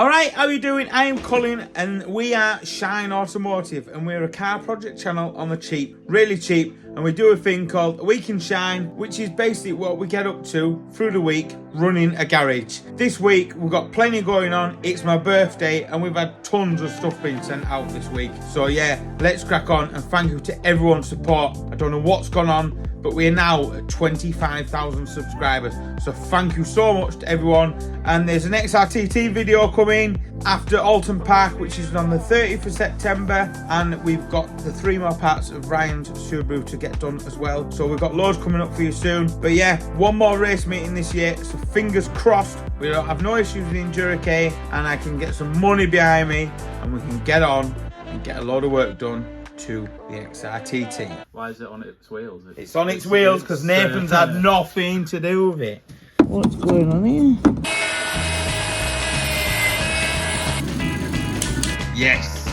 Alright, how are you doing? I am Colin and we are Shineautomotive and we're a car project channel on the cheap, really cheap, and we do a thing called A Week in Shine, which is basically what we get up to through the week running a garage. This week we've got plenty going on, it's my birthday and we've had tons of stuff being sent out this week. So yeah, let's crack on and thank you to everyone's support. I don't know what's gone on, but we are now at 25,000 subscribers. So thank you so much to everyone. And there's an XRTT video coming after Alton Park, which is on the 30th of September. And we've got the 3 more parts of Ryan's Subaru to get done as well. So we've got loads coming up for you soon. But yeah, 1 more race meeting this year. So fingers crossed, we don't have no issues with the Enduro K and I can get some money behind me and we can get on and get a load of work done to the XRTT. Why is it on its wheels? It's on its wheels because Nathan's had nothing to do with it. What's going on here? Yes.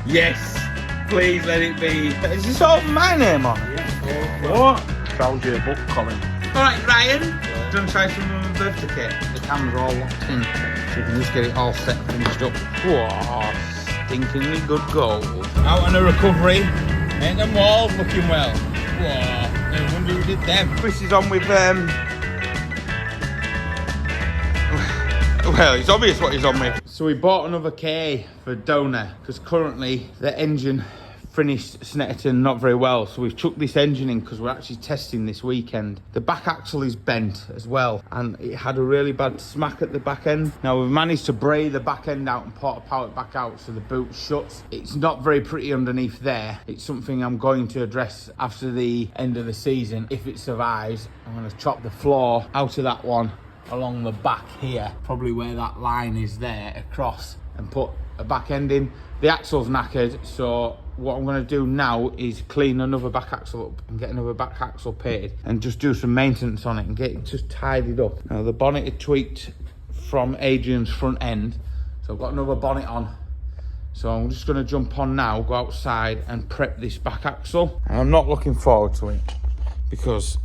Yes. Please let it be. Is this all my name on? Yeah. What? Found your book, Colin. Alright, Ryan. Do you want to try some of my birthday cake? The cam's all locked in. So you can just get it all set and finished up. Whoa. Stinkingly good gold. Out on a recovery, ain't them walls looking well. Whoa, I wonder who did them. Chris is on with, well, it's obvious what he's on with. So we bought another K for Donor, because currently the engine finished Snetterton not very well, so we've chucked this engine in because we're actually testing this weekend. The back axle is bent as well and it had a really bad smack at the back end. Now we've managed to bray the back end out and power it back out so the boot shuts. It's not very pretty underneath there. It's something I'm going to address after the end of the season. If it survives, I'm going to chop the floor out of that one along the back here, probably where that line is there, across, and put a back end in. The axle's knackered, so what I'm going to do now is clean another back axle up and get another back axle painted and just do some maintenance on it and get it just tidied up. Now the bonnet is tweaked from Adrian's front end, so I've got another bonnet on. So I'm just going to jump on now, go outside and prep this back axle. And I'm not looking forward to it because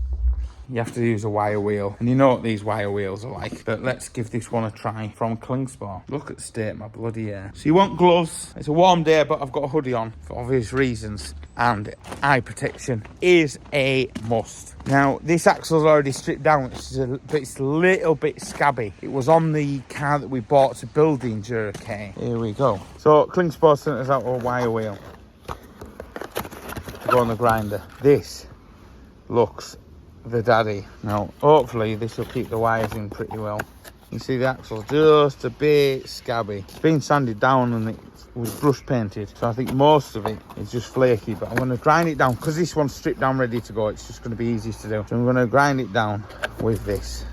you have to use a wire wheel, and you know what these wire wheels are like. But let's give this one a try from Klingspor. Look at the state of my bloody hair. So you want gloves. It's a warm day, but I've got a hoodie on for obvious reasons. And eye protection is a must. Now, this axle's already stripped down, but it's a little bit scabby. It was on the car that we bought to build the Enduro K. Here we go. So Klingspor sent us out a wire wheel to go on the grinder. This looks the daddy. Now hopefully this will keep the wires in pretty well. You see the axle's just a bit scabby. It's been sanded down and it was brush painted, so I think most of it is just flaky, but I'm going to grind it down because this one's stripped down ready to go. It's just going to be easy to do, so I'm going to grind it down with this.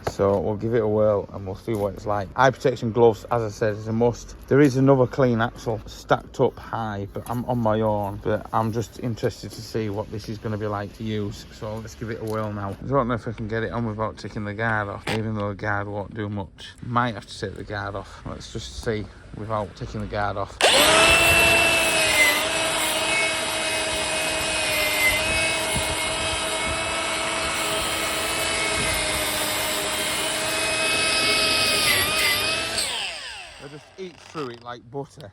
So we'll give it a whirl and we'll see what it's like. Eye protection gloves, as I said, is a must. There is another clean axle stacked up high, but I'm on my own. But I'm just interested to see what this is going to be like to use. So let's give it a whirl now. I don't know if I can get it on without taking the guard off, even though the guard won't do much. Might have to take the guard off. Let's just see without taking the guard off. Eat through it like butter.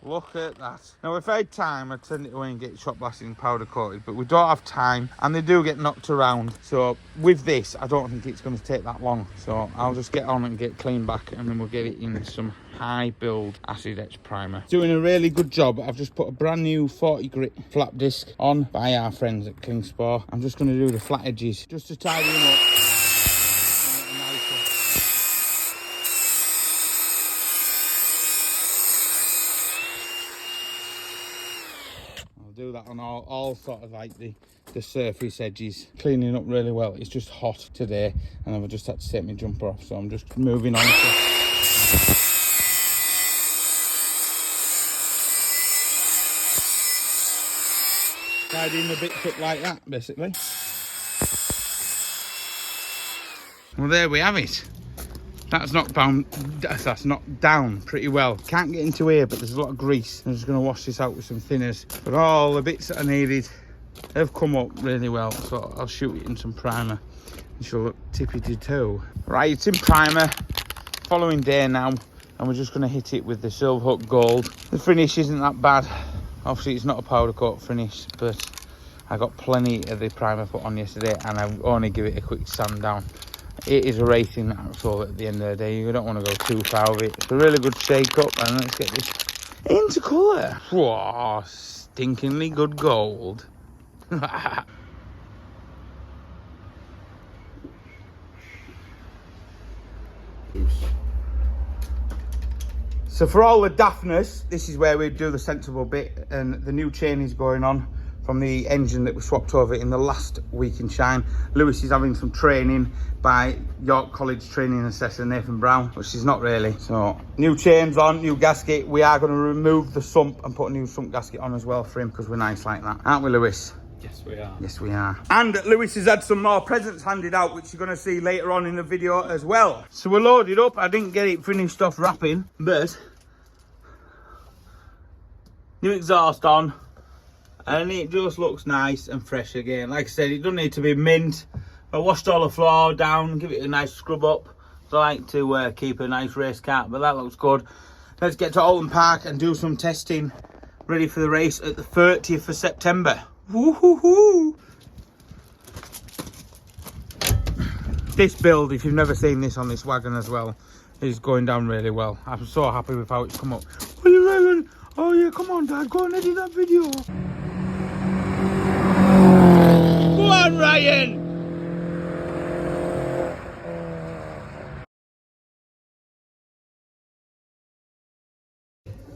Look at that. Now if I had time I'd send it away and get it shot blasted and powder coated, but we don't have time and they do get knocked around. So with this I don't think it's going to take that long, so I'll just get on and get clean back and then we'll get it in some high build acid etch primer. Doing a really good job. I've just put a brand new 40 grit flap disc on by our friends at Klingspor. I'm just going to do the flat edges just to tidy them up. Do that on all sort of like the surface edges, cleaning up really well. It's just hot today and I've just had to take my jumper off, so I'm just moving on to tidying the bits up like that basically. Well, there we have it. That's knocked down pretty well. Can't get into here, but there's a lot of grease. I'm just going to wash this out with some thinners. But all the bits that I needed They've come up really well, so I'll shoot it in some primer. And she'll look tippity too. Right, it's in primer. Following day now, and we're just going to hit it with the Silver Hook Gold. The finish isn't that bad. Obviously, it's not a powder coat finish, but I got plenty of the primer put on yesterday, and I only give it a quick sand down. It is a racing axle at the end of the day. You don't want to go too far with it. It's a really good shake up, and let's get this into colour. Whoa, stinkingly good gold. So for all the daftness, this is where we do the sensible bit, and the new chain is going on from the engine that we swapped over in the last week in Shine. Lewis is having some training by York College training assessor Nathan Brown, which is not really. So new chains on, new gasket. We are going to remove the sump and put a new sump gasket on as well for him, because we're nice like that, aren't we, Lewis? Yes, we are. Yes, we are. And Lewis has had some more presents handed out, which you're going to see later on in the video as well. So we're loaded up. I didn't get it finished off wrapping, but new exhaust on. And it just looks nice and fresh again. Like I said, it doesn't need to be mint. I washed all the floor down, give it a nice scrub up. I like to keep a nice race car, but that looks good. Let's get to Alton Park and do some testing, ready for the race at the 30th of September. Woo-hoo-hoo! This build, if you've never seen this on this wagon as well, is going down really well. I'm so happy with how it's come up. What are you reckon? Oh yeah, come on Dad, go and edit that video. Go on, Ryan!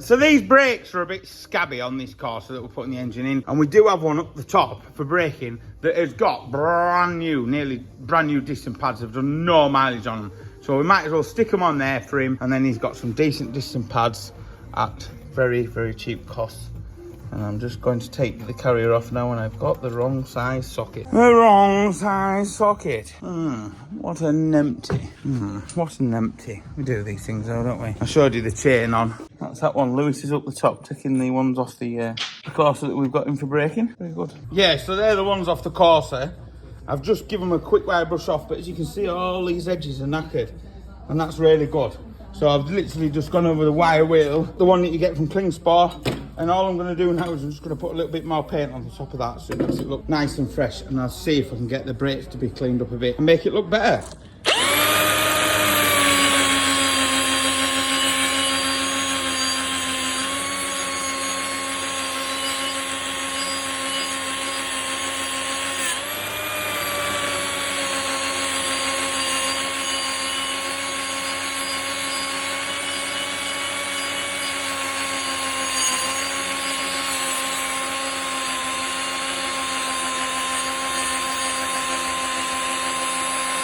So these brakes are a bit scabby on this car, so that we're putting the engine in. And we do have one up the top for braking that has got brand new, nearly brand new disc pads. Have done no mileage on them. So we might as well stick them on there for him. And then he's got some decent disc pads at very, very cheap costs. And I'm just going to take the carrier off now, and I've got the wrong size socket. The wrong size socket. What an empty. What an empty. We do these things though, don't we? I showed you the chain on. That's that one. Lewis is up the top, taking the ones off the Corsa that we've got in for braking. Very good. Yeah, so they're the ones off the Corsa. I've just given them a quick wire brush off, but as you can see, all these edges are knackered. And that's really good. So I've literally just gone over the wire wheel, the one that you get from Klingspor. And all I'm going to do now is I'm just going to put a little bit more paint on the top of that, so it makes it look nice and fresh. And I'll see if I can get the brakes to be cleaned up a bit and make it look better.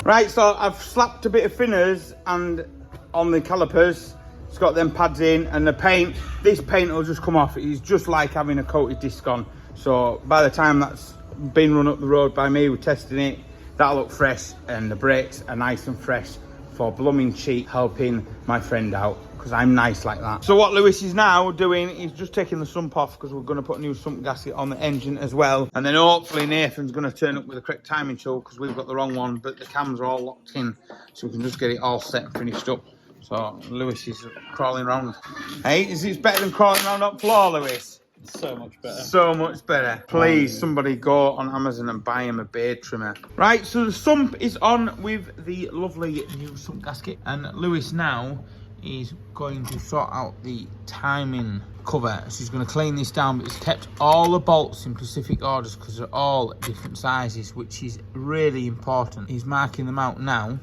Right, so I've slapped a bit of thinners and on the calipers. It's got them pads in, and the paint, this paint will just come off. It's just like having a coated disc on. So by the time that's been run up the road by me, we're testing it, that'll look fresh, and the brakes are nice and fresh for blooming cheap, helping my friend out, because I'm nice like that. So what Lewis is now doing is just taking the sump off, because we're going to put a new sump gasket on the engine as well. And then hopefully Nathan's going to turn up with the correct timing tool, because we've got the wrong one, but the cams are all locked in, so we can just get it all set and finished up. So Lewis is crawling around. Hey, is it better than crawling around up floor, Lewis? So much better. So much better. Please, somebody go on Amazon and buy him a beard trimmer. Right, so the sump is on with the lovely new sump gasket. And Lewis now is going to sort out the timing cover. So he's going to clean this down, but he's kept all the bolts in specific orders because they're all different sizes, which is really important. He's marking them out now.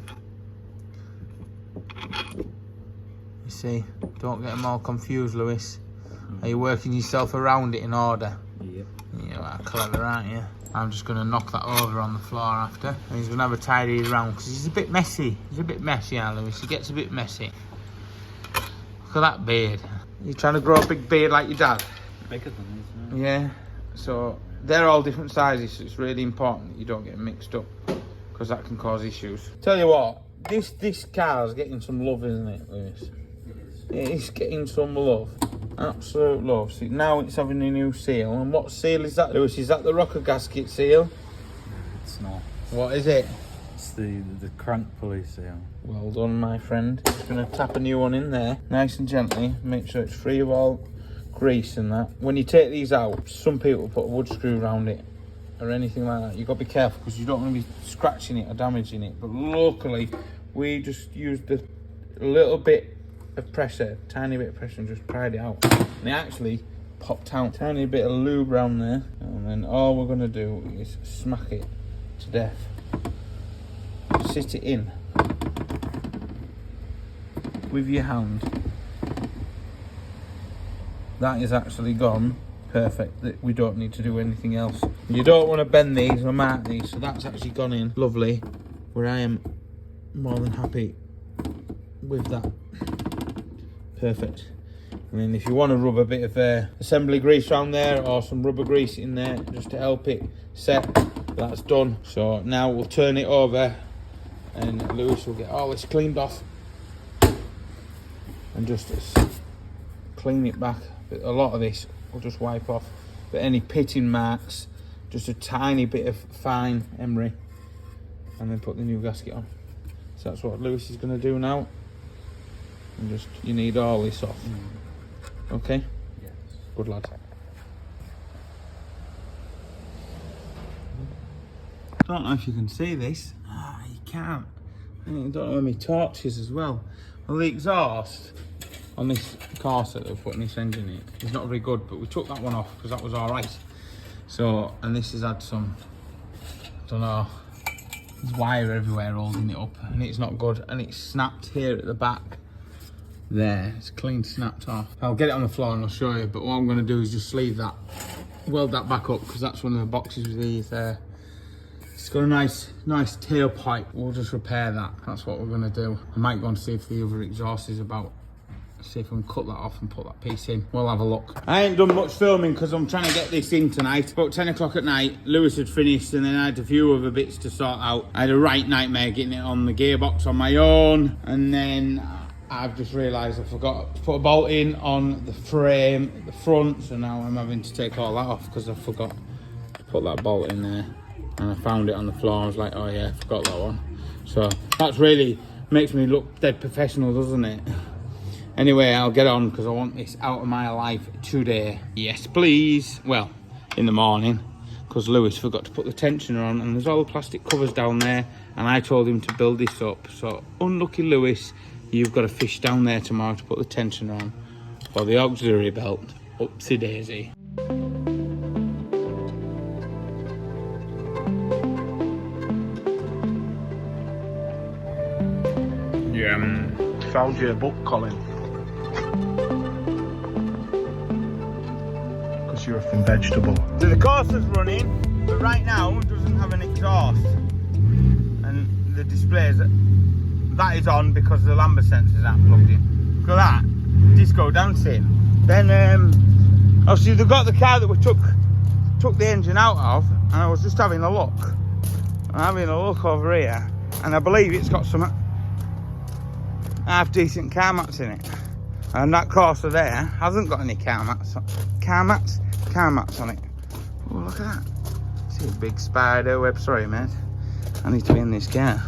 You see, don't get them all confused, Lewis. Are you working yourself around it in order? Yep. You are clever, aren't you? I'm just going to knock that over on the floor after. And he's going to have a tidy around, because he's a bit messy. He's a bit messy, Lewis. He gets a bit messy. Look at that beard. You trying to grow a big beard like your dad? Bigger than his, yeah. So they're all different sizes, so it's really important that you don't get mixed up, because that can cause issues. Tell you what, this car's getting some love, isn't it, Lewis? It's getting some love. Absolute love. See, now it's having a new seal. And what seal is that, Lewis? Is that the rocker gasket seal? It's not. What is it? It's the crank pulley seal. Well done, my friend. Just going to tap a new one in there, nice and gently. Make sure it's free of all grease and that. When you take these out, some people put a wood screw around it or anything like that. You've got to be careful because you don't want to be scratching it or damaging it. But luckily, we just used a little bit of pressure, tiny bit of pressure, and just pried it out. And it actually popped out. Tiny bit of lube around there. And then all we're going to do is smack it to death. Sit it in with your hand. That is actually gone perfect. We don't need to do anything else. You don't want to bend these or mark these, so that's actually gone in lovely, where I am more than happy with that. Perfect. And then if you want to rub a bit of assembly grease around there or some rubber grease in there just to help it set, that's done. So now we'll turn it over and Lewis will get all this cleaned off and just clean it back. A lot of this we'll just wipe off, but any pitting marks, just a tiny bit of fine emery, and then put the new gasket on. So that's what Lewis is going to do now. And just, you need all this off. Okay? Yes. Good lad. Don't know if you can see this. You can't. I don't know where my torch is as well. Well, the exhaust on this corset that we're putting this engine in is not very good, but we took that one off because that was alright. So, and this has had some, I don't know, there's wire everywhere holding it up, and it's not good, and it's snapped here at the back. There, it's clean snapped off. I'll get it on the floor and I'll show you, but what I'm going to do is just sleeve that, weld that back up, because that's one of the boxes with these there. It's got a nice tailpipe. We'll just repair that. That's what we're going to do. I might go and see if the other exhaust is about. See if we can cut that off and put that piece in. We'll have a look. I ain't done much filming because I'm trying to get this in tonight. About 10 o'clock at night, Lewis had finished, and then I had a few other bits to sort out. I had a right nightmare getting it on the gearbox on my own, and then I've just realised I forgot to put a bolt in on the frame at the front, so now I'm having to take all that off because I forgot to put that bolt in there. And I found it on the floor. I was like, oh yeah, I forgot that one. So that's really makes me look dead professional, doesn't it? Anyway, I'll get on because I want this out of my life today. Yes, please. Well, in the morning, because Lewis forgot to put the tensioner on, and there's all the plastic covers down there, and I told him to build this up. So, unlucky Lewis, you've got to fish down there tomorrow to put the tensioner on for the auxiliary belt. Upsy daisy. Yeah, found you a book, Colin. Because you're a thin vegetable. So the courser's running, but right now it doesn't have an exhaust. And the displays, that is on because the lambda sensors aren't plugged in. Look at that, disco dancing. Then, obviously they've got the car that we took the engine out of, and I was just having a look. I'm having a look over here, and I believe it's got some half decent car mats in it, and that Corsa there hasn't got any car mats on it. Oh, look at that. See a big spider web. Sorry mate, I need to be in this car.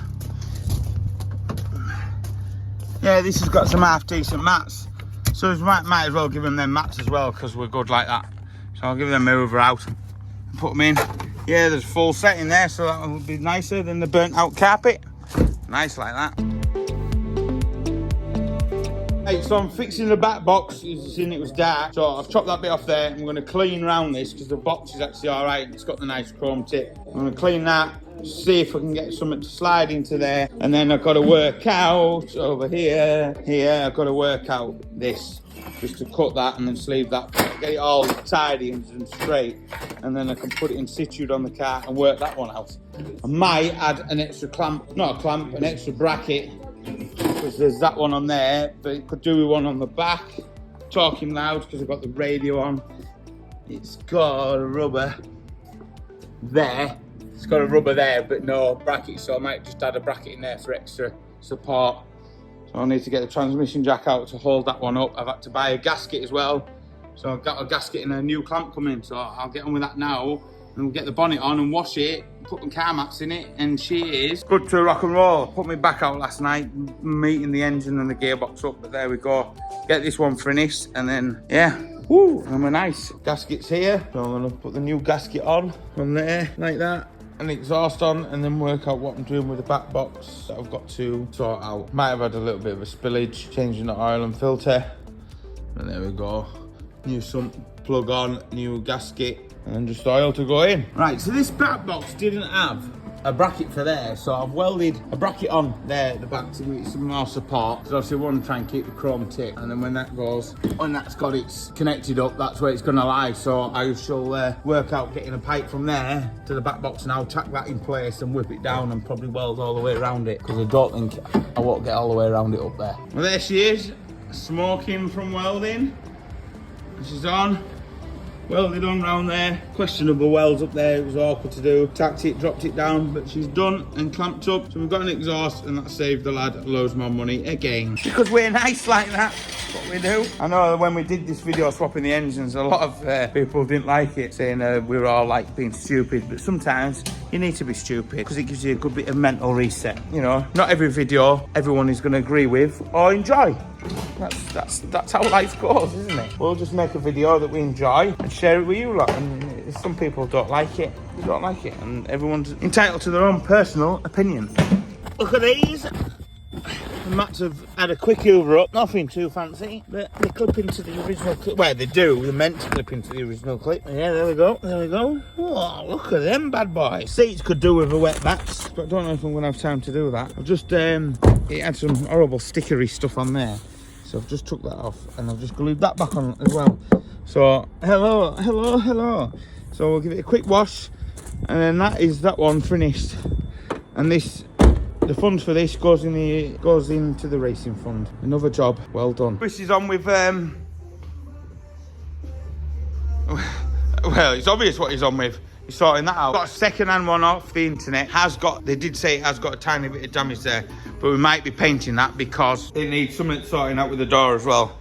Yeah, this has got some half decent mats, so we might as well give them mats as well, because we're good like that. So I'll give them over out and put them in. Yeah, there's full set in there, so that will be nicer than the burnt out carpet. Nice like that. Right, so I'm fixing the back box. As you've seen, it was dark, so I've chopped that bit off there. I'm going to clean round this because the box is actually all right. It's got the nice chrome tip. I'm going to clean that, see if I can get something to slide into there, and then I've got to work out over here. I've got to work out this, just to cut that and then sleeve that, get it all tidy and straight, and then I can put it in situ on the car and work that one out. I might add an extra clamp, not a clamp, an extra bracket, because there's that one on there, but it could do with one on the back. Talking loud because I've got the radio on. It's got a rubber there. It's got a rubber there, but no bracket, so I might just add a bracket in there for extra support. So I need to get the transmission jack out to hold that one up. I've had to buy a gasket as well, So I've got a gasket and a new clamp coming, so I'll get on with that now. And we'll get the bonnet on and wash it, put some car mats in it, and she is good to rock and roll. Put my back out last night, meeting the engine and the gearbox up, but there we go. Get this one finished, and then, yeah, woo, and we're nice. Gasket's here, so I'm gonna put the new gasket on from there, like that, and exhaust on, and then work out what I'm doing with the back box that I've got to sort out. Might have had a little bit of a spillage, changing the oil and filter, and there we go. New sump plug on, new gasket, and just oil to go in. Right, so this back box didn't have a bracket for there, so I've welded a bracket on there at the back to give it some more support. So obviously I want to try and keep the chrome tip, and then when that goes, when that's got its connected up, that's where it's going to lie. So I shall work out getting a pipe from there to the back box, and I'll tack that in place and whip it down and probably weld all the way around it, because I don't think I won't get all the way around it up there. Well, there she is, smoking from welding. She's on. Welded on round there, questionable welds up there, it was awkward to do. Tacked it, dropped it down, but she's done and clamped up. So we've got an exhaust, and that saved the lad loads more money again. Because we're nice like that, that's what we do. I know when we did this video swapping the engines, a lot of people didn't like it, saying we were all like being stupid, but sometimes you need to be stupid because it gives you a good bit of mental reset. You know, not every video everyone is going to agree with or enjoy. That's how life goes, isn't it? We'll just make a video that we enjoy and share it with you lot. And some people don't like it, and everyone's entitled to their own personal opinion. Look at these. The mats have had a quick hoover up, nothing too fancy, but they clip into the original clip. Well, they do, they're meant to clip into the original clip. Yeah, there we go, there we go. Oh, look at them bad boys. Seats could do with a wet mats, but I don't know if I'm going to have time to do that. I've just, it had some horrible stickery stuff on there. So I've just took that off, and I've just glued that back on as well. So, hello. So we'll give it a quick wash, and then that one finished. And this, the funds for this goes into the racing fund. Another job, well done. This is on with, well, it's obvious what he's on with. He's sorting that out. Got a second-hand one off the internet. They did say it has got a tiny bit of damage there, but we might be painting that because it needs something sorting out with the door as well.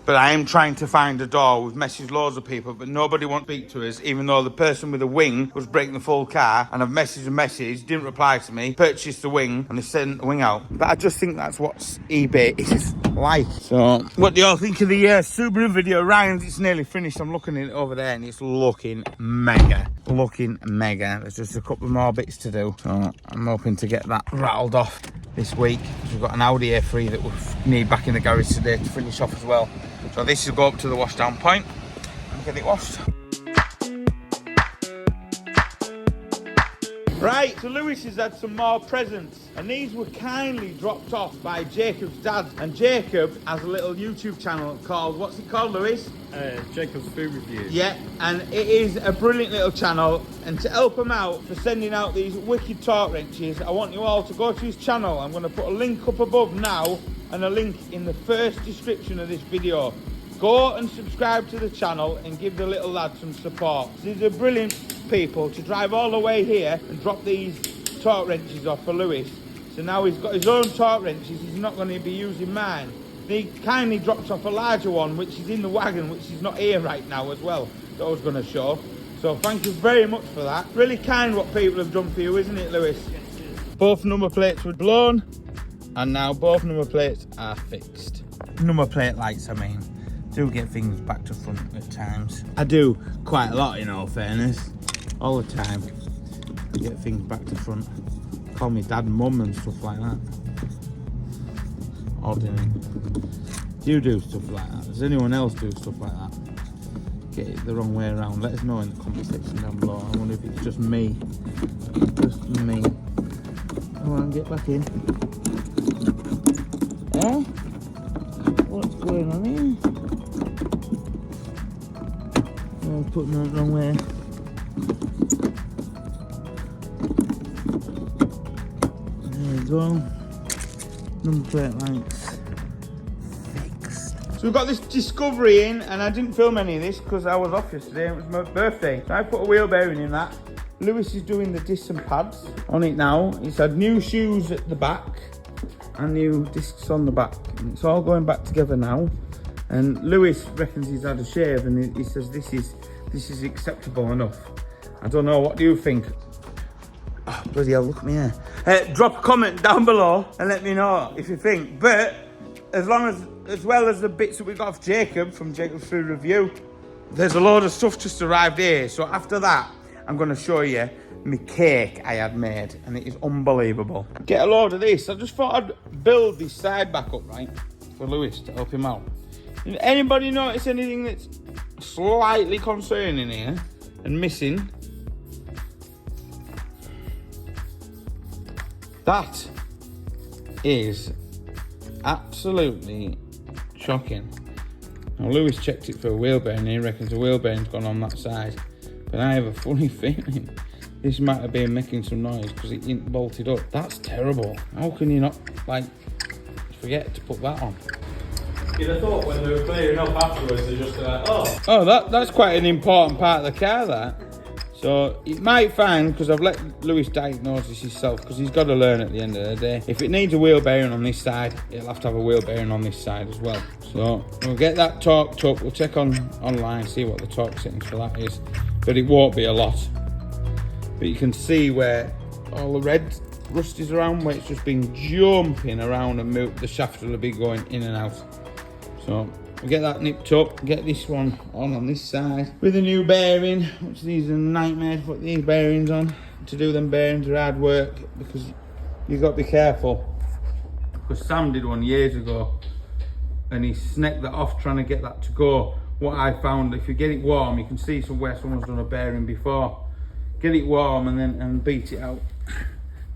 But I am trying to find a door. We've messaged loads of people, but nobody wants to speak to us, even though the person with the wing was breaking the full car, and I've messaged, didn't reply to me, purchased the wing, and they sent the wing out. But I just think that's what eBay is like. So, what do y'all think of the Subaru video? Ryan's, it's nearly finished. I'm looking at it over there, and it's looking mega. There's just a couple more bits to do. So, I'm hoping to get that rattled off this week. We've got an Audi A3 that we need back in the garage today to finish off as well. So this will go up to the washdown point and get it washed. Right, so Lewis has had some more presents, and these were kindly dropped off by Jacob's dad. And Jacob has a little YouTube channel called, what's it called, Lewis? Jacob's Food Reviews. Yeah, and it is a brilliant little channel, and to help him out for sending out these wicked torque wrenches, I want you all to go to his channel. I'm going to put a link up above now and a link in the first description of this video. Go and subscribe to the channel and give the little lad some support. These are brilliant people to drive all the way here and drop these torque wrenches off for Lewis. So now he's got his own torque wrenches, he's not going to be using mine. He kindly drops off a larger one, which is in the wagon, which is not here right now as well, that I was going to show. So thank you very much for that. Really kind what people have done for you, isn't it, Lewis? Yes, it is. Both number plates were blown, and now both number plates are fixed. Number plate lights, I mean. Do get things back to front at times. I do quite a lot, in all fairness. All the time. I get things back to front. Call me dad and mum and stuff like that. Ordinary. Do you do stuff like that? Does anyone else do stuff like that? Get it the wrong way around. Let us know in the comment section down below. I wonder if it's just me. Just me. Come on, get back in. Eh? What's going on here? Oh, I'm putting it the wrong way. There we go. Number plate lights fixed. So we've got this Discovery in, and I didn't film any of this because I was off yesterday. It was my birthday. So I put a wheel bearing in that. Lewis is doing the discs and pads on it now. He's had new shoes at the back and new discs on the back. And it's all going back together now. And Lewis reckons he's had a shave, and he says this is acceptable enough. I don't know, what do you think? Oh, bloody hell, look at me here. Drop a comment down below and let me know if you think. But as well as the bits that we got off Jacob from Jacob's Food Review, there's a load of stuff just arrived here. So after that, I'm going to show you my cake I had made, and it is unbelievable. Get a load of this. I just thought I'd build this side back up, right, for Lewis to help him out. Anybody notice anything that's slightly concerning here and missing? That is absolutely shocking. Now Lewis checked it for a wheel bearing, he reckons the wheel bearing's gone on that side. But I have a funny feeling this might have been making some noise because it ain't bolted up. That's terrible. How can you not, like, forget to put that on? You'd have thought when they were clearing up afterwards, they're just like, oh. Oh, that's quite an important part of the car, that. So it might find, because I've let Lewis diagnose this himself, because he's got to learn at the end of the day. If it needs a wheel bearing on this side, it'll have to have a wheel bearing on this side as well. So we'll get that torqued up. We'll check online, see what the torque settings for that is. But it won't be a lot. But you can see where all the red rust is around, where it's just been jumping around, and the shaft will be going in and out. So we'll get that nipped up, get this one on this side with a new bearing, which these are a nightmare to put these bearings on. To do them bearings are hard work, because you've got to be careful. Because Sam did one years ago and he snagged that off trying to get that to go. What I found, if you get it warm, you can see somewhere someone's done a bearing before. Get it warm and beat it out.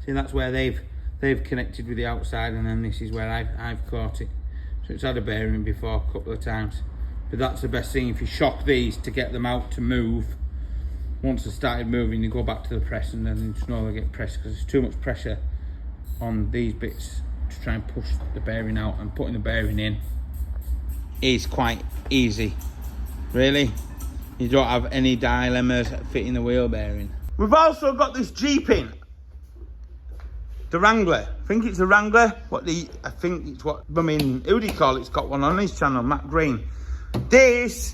See, that's where they've connected with the outside, and then this is where I've caught it. So it's had a bearing before a couple of times. But that's the best thing, if you shock these to get them out to move. Once they started moving, you go back to the press, and then you just know they get pressed, because there's too much pressure on these bits to try and push the bearing out. And putting the bearing in is quite easy, really. You don't have any dilemmas fitting the wheel bearing. We've also got this Jeep in. The Wrangler. I think it's a Wrangler. Who do you call it? It's got one on his channel, Matt Green. This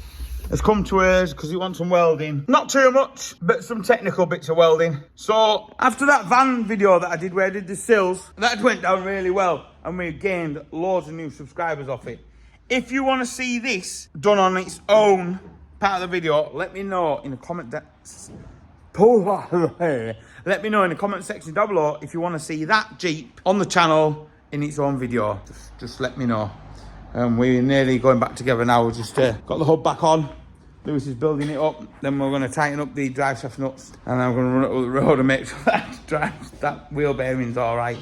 has come to us because he wants some welding. Not too much, but some technical bits of welding. So after that van video that I did where I did the sills, that went down really well, and we gained loads of new subscribers off it. If you want to see this done on its own part of the video, let me know in the comment let me know in the comment section down below if you want to see that Jeep on the channel in its own video. Just let me know. We're nearly going back together now. We just got the hub back on. Lewis is building it up. Then we're going to tighten up the drive shaft nuts, and I'm going to run it up the road and make sure that wheel bearing's all right.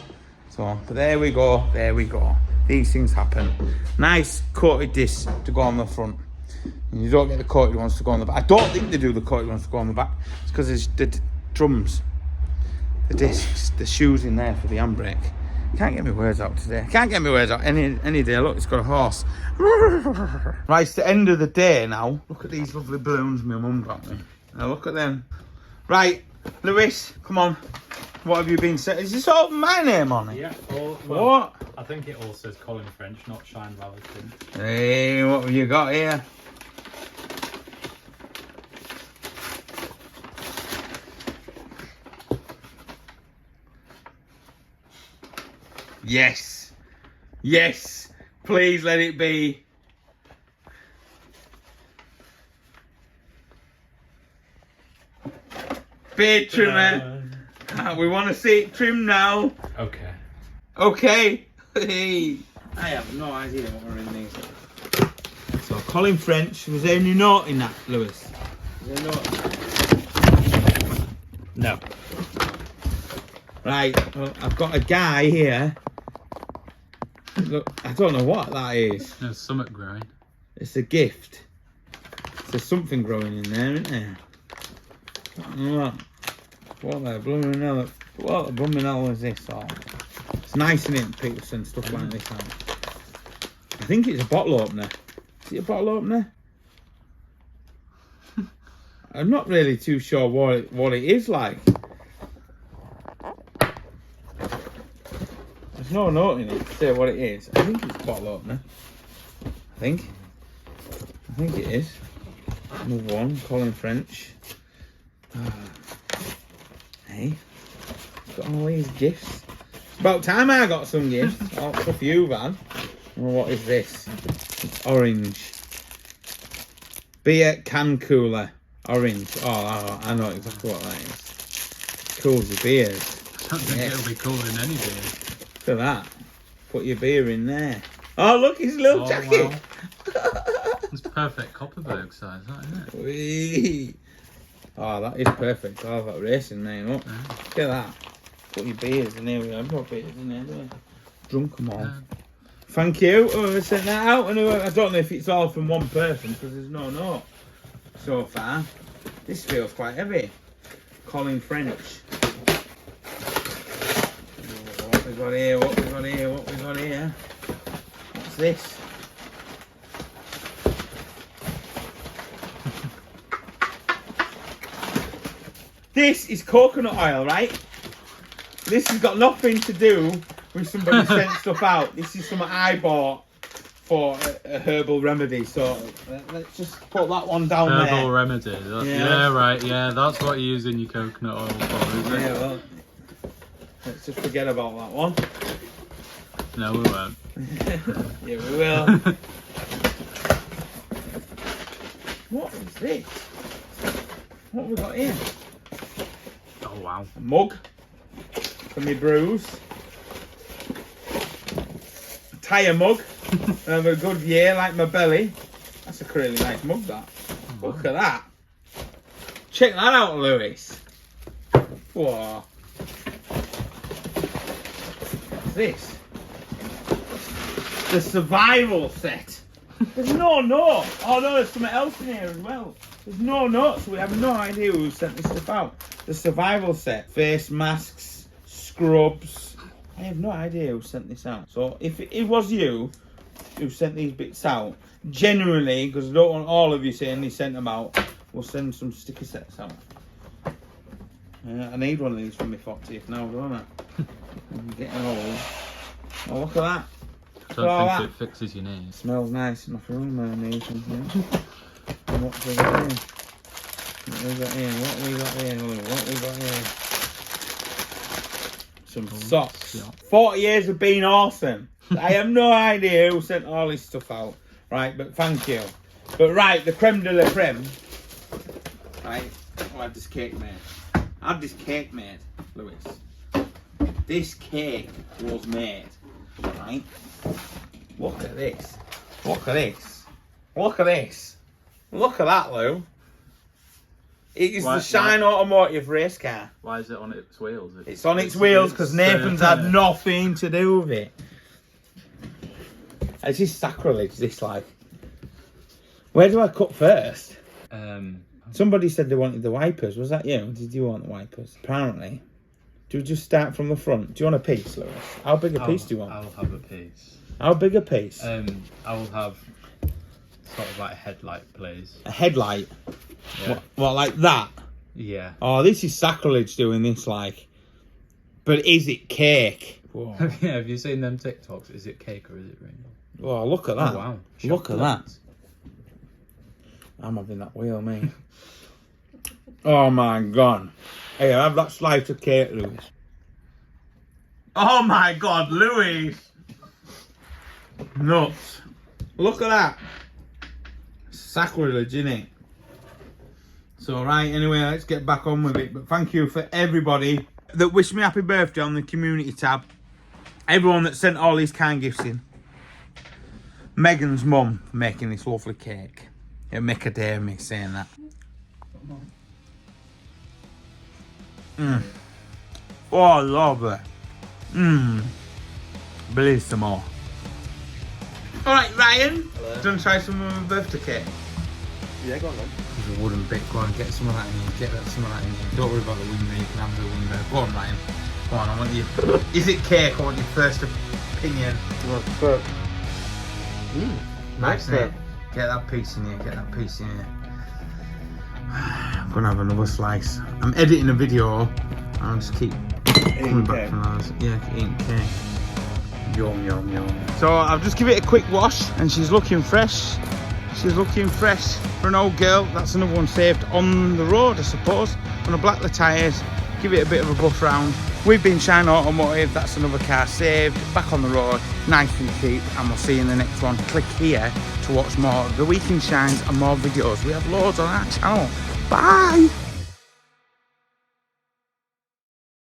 So, but there we go. These things happen. Nice coated disc to go on the front. And you don't get the coated ones to go on the back. I don't think they do the coated ones to go on the back. It's because there's the drums, the discs, the shoes in there for the handbrake. Can't get my words out today. Can't get my words out any day. Look, it's got a horse. Right, it's the end of the day now. Look at these lovely balloons my mum got me. Now look at them. Right, Lewis, come on. What have you been saying? Is this all my name on it? Yeah. What? I think it all says Colin French, not Shine Lawrenson. Hey, what have you got here? Yes. Yes. Please let it be. Beard trimmer. We want to see it trimmed now. Okay. Okay. Hey. I have no idea what we're in these. So Colin French, was there any note in that, Lewis? Was there a note? No. Right, well, I've got a guy here. Look, I don't know what that is. There's something growing. It's a gift. There's something growing in there, isn't there? What the blooming hell? What the blooming hell is this? Oh, it's nice, isn't it? People send stuff like this out. I think it's a bottle opener. Is it a bottle opener? I'm not really too sure what it is like. There's no note in it to say what it is. I think it's a bottle opener. I think. think it is. Another one, Colin French. Hey, got all these gifts. It's about time I got some gifts. Oh, stuff you've had. Oh, what is this? It's orange. Beer can cooler. Orange. Oh, I know exactly what that is. Cools your beers. I don't think it'll be cooling any beer. Look at that. Put your beer in there. Oh, look, his little jacket. Wow. It's perfect Copperberg size, isn't it? Whee. Oh, that is perfect. I'll have that racing name up. Yeah. Look at that. Put your beers in there. We have got beers in there, don't we? Drunk them all. Yeah. Thank you. Whoever sent that out. And I don't know if it's all from one person because there's no note so far. This feels quite heavy. Colin French. What we got here? What we got here? What we got here? What's this? This is coconut oil, right? This has got nothing to do with somebody sent stuff out. This is something I bought for a herbal remedy. So let's just put that one down there. Herbal remedy. Yeah, right. Yeah, that's what you're using your coconut oil for, isn't it? Yeah, well, let's just forget about that one. No, we won't. Yeah, we will. What is this? What have we got here? Oh, wow. A mug for me brews. A tyre mug. Have a good year like my belly. That's a really nice mug, that. Oh, Look at that. Check that out, Lewis. Whoa. What's this? The survival set. There's no note. Oh no, there's something else in here as well. There's no notes. We have no idea who sent this stuff out. The survival set. Face masks, scrubs. I have no idea who sent this out. So if it was you who sent these bits out, generally, because I don't want all of you saying they sent them out, we'll send some sticker sets out. I need one of these for my 40th now, don't I? I'm getting old. Oh, look at that. I don't think it fixes your knees. Smells nice enough for my knees. And what we got here? What we got here? What we got here? What we got here? Some socks. Yeah. 40 years have been awesome. I have no idea who sent all this stuff out. Right, but thank you. But right, the creme de la creme. Right, I had this cake made. I had this cake made, Lewis. This cake was made. Right? Look at this. Look at this. Look at this. Look at that, Lou. It is the Shineautomotive race car. Why is it on its wheels? It's on its wheels because Nathan's had nothing to do with it. It's just sacrilege, this, like. Where do I cut first? Somebody said they wanted the wipers. Was that you? Did you want the wipers? Apparently. Do we just start from the front? Do you want a piece, Lewis? How big a piece do you want? I'll have a piece. How big a piece? I will have sort of like a headlight, please. A headlight? Yeah. What, like that? Yeah. Oh, this is sacrilege doing this, like. But is it cake? Whoa. Yeah, have you seen them TikToks? Is it cake or is it ring? Oh, look at that. Oh, wow. Look at that. I'm having that wheel, mate. Oh, my God. Hey, have that slice of cake, Lewis. Oh, my God, Lewis. Nuts. Look at that. Sacrilege, innit? So, right, anyway, let's get back on with it. But thank you for everybody that wished me happy birthday on the community tab. Everyone that sent all these kind gifts in. Megan's mum for making this lovely cake. It'll make a day of me saying that. Oh, I love it. Bellissimo. Alright, Ryan. Hello. Do you want to try some of my birthday cake? Yeah, go on then. There's a wooden bit. Go on, get some of that in you. Get some of that in you. Don't worry about the window. You can have the window. Go on, Ryan. Go on, I want you. Is it cake? I want your first opinion. Nice, mate. Get that piece in here. Get that piece in here. I'm gonna have another slice. I'm editing a video. And I'll just keep coming back from those. Yeah, eating cake. Yum, yum, yum. So I'll just give it a quick wash, and she's looking fresh. She's looking fresh for an old girl. That's another one saved on the road, I suppose. Gonna black the tyres, give it a bit of a buff round. We've been Shineautomotive, that's another car saved, back on the road, nice and cheap, and we'll see you in the next one. Click here to watch more of the Week in Shines and more videos. We have loads on our channel. Bye!